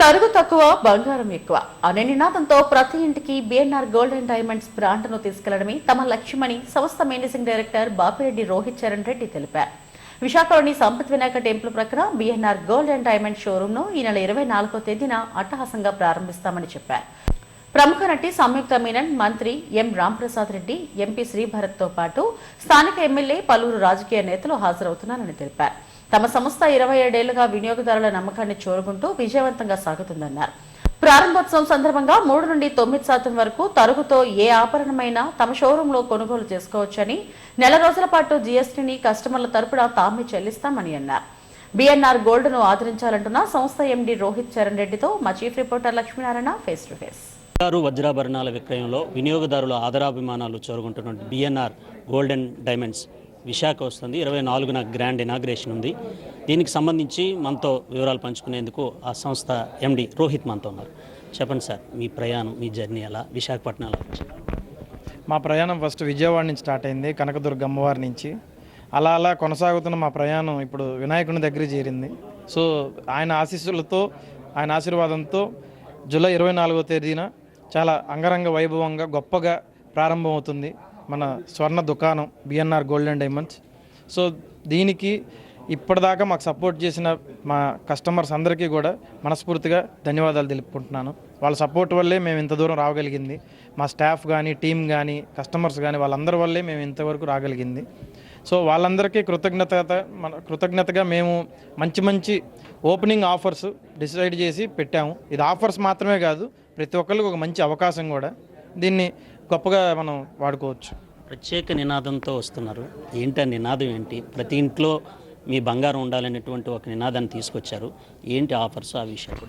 తరుగు తక్కువ బంగారం ఎక్కువ అనే నినాదంతో ప్రతి ఇంటికి బిఎన్ఆర్ గోల్డ్ అండ్ డైమండ్స్ బ్రాండ్ను తీసుకెళ్లడమే తమ లక్ష్యమని సంస్థ మేనేజింగ్ డైరెక్టర్ బాపిరెడ్డి రోహిత్ చరణ్ రెడ్డి తెలిపారు. విశాఖలోని సంపత్ వినాయక టెంపుల్ ప్రక్కన బిఎన్ఆర్ గోల్డ్ అండ్ డైమండ్ షోరూంను ఈ నెల 24వ తేదీన అట్టహాసంగా ప్రారంభిస్తామని చెప్పారు. ప్రముఖ నటి సంయుక్త మీనన్, మంత్రి ఎం రాంప్రసాద్ రెడ్డి, ఎంపీ శ్రీభరత్తో పాటు స్థానిక ఎమ్మెల్యే, పలువురు రాజకీయ నేతలు హాజరవుతున్నారని తెలిపారు. తమ సంస్థ 27 ఏళ్లుగా వినియోగదారుల నమ్మకాన్ని చూరుకుంటూ విజయవంతంగా సాగుతుందన్నారు. ప్రారంభోత్సవం సందర్భంగా 3 నుండి 9% వరకు తరుగుతో ఏ ఆభరణమైనా తమ షోరూంలో కొనుగోలు చేసుకోవచ్చని, నెల రోజుల పాటు జీఎస్టీని కస్టమర్ల తరపున తామే చెల్లిస్తామని అన్నారు. బిఎన్ఆర్ గోల్డ్ ను ఆదరించాలంటున్న సంస్థ ఎండీ రోహిత్ చరణ్ రెడ్డితో మా chief reporter Lakshminarayana face to face. వజ్రాభరణాల విక్రయంలో వినియోగదారుల ఆదరాభిమానాలు చూరగొంటున్న BNR gold and diamonds Visakha వస్తుంది. 24న గ్రాండ్ ఇనాగ్రేషన్ ఉంది. దీనికి సంబంధించి మనతో వివరాలు పంచుకునేందుకు ఆ సంస్థ ఎండి రోహిత్ మనతో ఉన్నారు. చెప్పండి సార్, మీ ప్రయాణం, మీ జర్నీ ఎలా విశాఖపట్నంలో? మా ప్రయాణం ఫస్ట్ విజయవాడ నుంచి స్టార్ట్ అయింది, కనకదుర్గ అమ్మవారి నుంచి. అలా అలా కొనసాగుతున్న మా ప్రయాణం ఇప్పుడు వినాయకుని దగ్గర చేరింది. సో ఆయన ఆశీస్సులతో, ఆయన ఆశీర్వాదంతో జూలై 24వ తేదీన చాలా అంగరంగ వైభవంగా గొప్పగా ప్రారంభమవుతుంది మన స్వర్ణ దుకాణం BNR gold and diamonds. So దీనికి ఇప్పటిదాకా మాకు సపోర్ట్ చేసిన మా కస్టమర్స్ అందరికీ కూడా మనస్ఫూర్తిగా ధన్యవాదాలు తెలుపుకుంటున్నాను. వాళ్ళ సపోర్ట్ వల్లే మేము ఇంత దూరం రాగలిగింది. మా స్టాఫ్ కానీ, టీం కానీ, కస్టమర్స్ కానీ వాళ్ళందరి వల్లే మేము ఇంతవరకు రాగలిగింది. సో వాళ్ళందరికీ కృతజ్ఞతగా మేము మంచి ఓపెనింగ్ ఆఫర్స్ డిసైడ్ చేసి పెట్టాము. ఇది ఆఫర్స్ మాత్రమే కాదు, ప్రతి ఒక్కరికి ఒక మంచి అవకాశం కూడా. దీన్ని గొప్పగా మనం వాడుకోవచ్చు. ప్రత్యేక నినాదంతో వస్తున్నారు. ఏంటి ఆ నినాదం ఏంటి? ప్రతి ఇంట్లో మీ బంగారం ఉండాలనేటువంటి ఒక నినాదాన్ని తీసుకొచ్చారు. ఏంటి ఆఫర్స్, ఆ విషయాలు?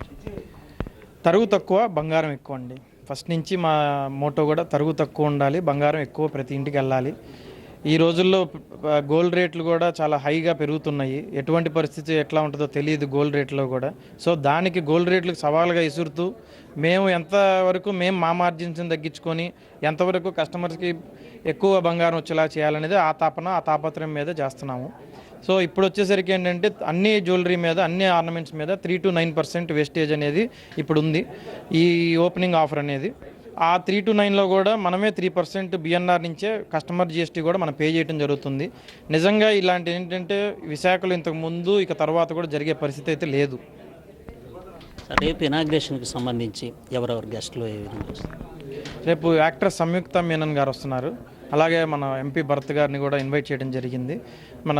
తరుగు తక్కువ, బంగారం ఎక్కువ అండి. ఫస్ట్ నుంచి మా మోటో కూడా తరుగు తక్కువ ఉండాలి, బంగారం ఎక్కువ ప్రతి ఇంటికి వెళ్ళాలి. ఈ రోజుల్లో గోల్డ్ రేట్లు కూడా చాలా హైగా పెరుగుతున్నాయి. ఎటువంటి పరిస్థితి ఎట్లా ఉంటుందో తెలియదు గోల్డ్ రేట్లో కూడా. సో దానికి గోల్డ్ రేట్లకు సవాలుగా ఇసురుతూ మేము ఎంతవరకు మా మార్జిన్స్ని తగ్గించుకొని ఎంతవరకు కస్టమర్స్కి ఎక్కువ బంగారం వచ్చేలా చేయాలనేది ఆ తాపత్రయం మీద చేస్తున్నాము. సో ఇప్పుడు వచ్చేసరికి ఏంటంటే అన్ని జ్యువెలరీ మీద, అన్ని ఆర్నమెంట్స్ మీద 3 to 9% వేస్టేజ్ అనేది ఇప్పుడు ఉంది ఈ ఓపెనింగ్ ఆఫర్ అనేది. ఆ 3 to 9లో కూడా మనమే 3% బిఎన్ఆర్ నుంచే కస్టమర్ జిఎస్టీ కూడా మనం పే చేయడం జరుగుతుంది. నిజంగా ఇలాంటి ఏంటంటే విశాఖలో ఇంతకు ముందు ఇక తర్వాత కూడా జరిగే పరిస్థితి అయితే లేదు. రేపు ఇనాగ్రేషన్కి సంబంధించి ఎవరెవరు గెస్టులు ఏ విధంగా వస్తారు? రేపు యాక్టర్ సంయుక్త మీనన్ గారు వస్తున్నారు. అలాగే మన ఎంపీ భరత్ గారిని కూడా ఇన్వైట్ చేయడం జరిగింది. మన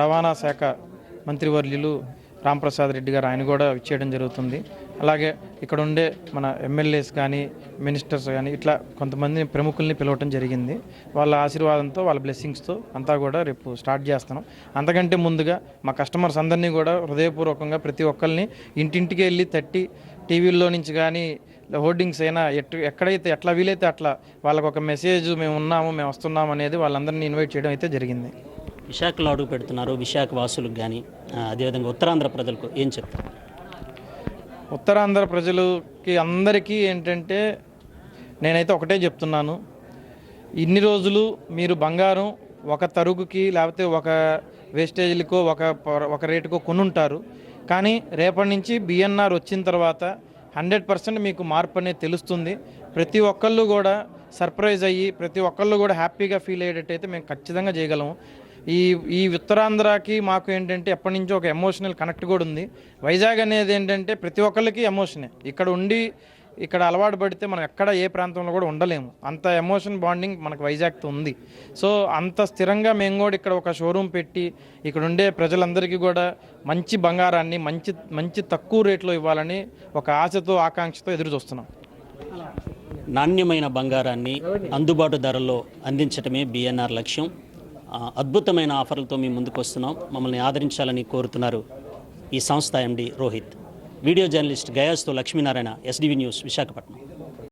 రవాణా శాఖ మంత్రివర్యులు రాంప్రసాద్ రెడ్డి గారు, ఆయన కూడా ఇచ్చేయడం జరుగుతుంది. అలాగే ఇక్కడ ఉండే మన ఎమ్మెల్యేస్ కానీ, మినిస్టర్స్ కానీ, ఇట్లా కొంతమంది ప్రముఖుల్ని పిలవటం జరిగింది. వాళ్ళ ఆశీర్వాదంతో, వాళ్ళ బ్లెస్సింగ్స్తో అంతా కూడా రేపు స్టార్ట్ చేస్తున్నాం. అంతకంటే ముందుగా మా కస్టమర్స్ అందరినీ కూడా హృదయపూర్వకంగా ప్రతి ఒక్కరిని ఇంటింటికి వెళ్ళి తట్టి, టీవీల్లో నుంచి కానీ, హోర్డింగ్స్ అయినా ఎక్కడైతే ఎట్లా వీలైతే అట్లా వాళ్ళకు ఒక మెసేజ్, మేము ఉన్నాము, మేము వస్తున్నాము అనేది వాళ్ళందరినీ ఇన్వైట్ చేయడం అయితే జరిగింది. విశాఖలో అడుగు పెడుతున్నారు. విశాఖ వాసులకు కానీ, అదేవిధంగా ఉత్తరాంధ్ర ప్రజలకు ఏం చెప్తారు? ఉత్తరాంధ్ర ప్రజలకి అందరికీ ఏంటంటే నేనైతే ఒకటే చెప్తున్నాను, ఇన్ని రోజులు మీరు బంగారం ఒక తరుగుకి లేకపోతే ఒక వేస్టేజ్లకో ఒక రేటుకో కొనుంటారు. కానీ రేపటి నుంచి బిఎన్ఆర్ వచ్చిన తర్వాత 100% మీకు మార్పు అనేది తెలుస్తుంది. ప్రతి ఒక్కళ్ళు కూడా సర్ప్రైజ్ అయ్యి, ప్రతి ఒక్కళ్ళు కూడా హ్యాపీగా ఫీల్ అయ్యేటట్టయితే మేము ఖచ్చితంగా చేయగలము. ఈ ఉత్తరాంధ్రకి మాకు ఏంటంటే ఎప్పటి నుంచో ఒక ఎమోషనల్ కనెక్ట్ కూడా ఉంది. వైజాగ్ అనేది ఏంటంటే ప్రతి ఒక్కరికి ఎమోషనే. ఇక్కడ అలవాటు పడితే మనం ఎక్కడ ఏ ప్రాంతంలో కూడా ఉండలేము. అంత ఎమోషన్ బాండింగ్ మనకు వైజాగ్తో ఉంది. సో అంత స్థిరంగా మేము కూడా ఇక్కడ ఒక షోరూమ్ పెట్టి ఇక్కడ ఉండే ప్రజలందరికీ కూడా మంచి బంగారాన్ని మంచి తక్కువ రేట్లో ఇవ్వాలని ఒక ఆశతో, ఆకాంక్షతో ఎదురు చూస్తున్నాం. నాణ్యమైన బంగారాన్ని అందుబాటు ధరల్లో అందించడమే బిఎన్ఆర్ లక్ష్యం. అద్భుతమైన ఆఫర్లతో మీ ముందుకు వస్తున్నాం. మమ్మల్ని ఆదరించాలని కోరుతున్నారు ఈ సంస్థ ఎండి రోహిత్. వీడియో జర్నలిస్ట్ గయాస్తో లక్ష్మీనారాయణ, ఎస్డివి న్యూస్, విశాఖపట్నం.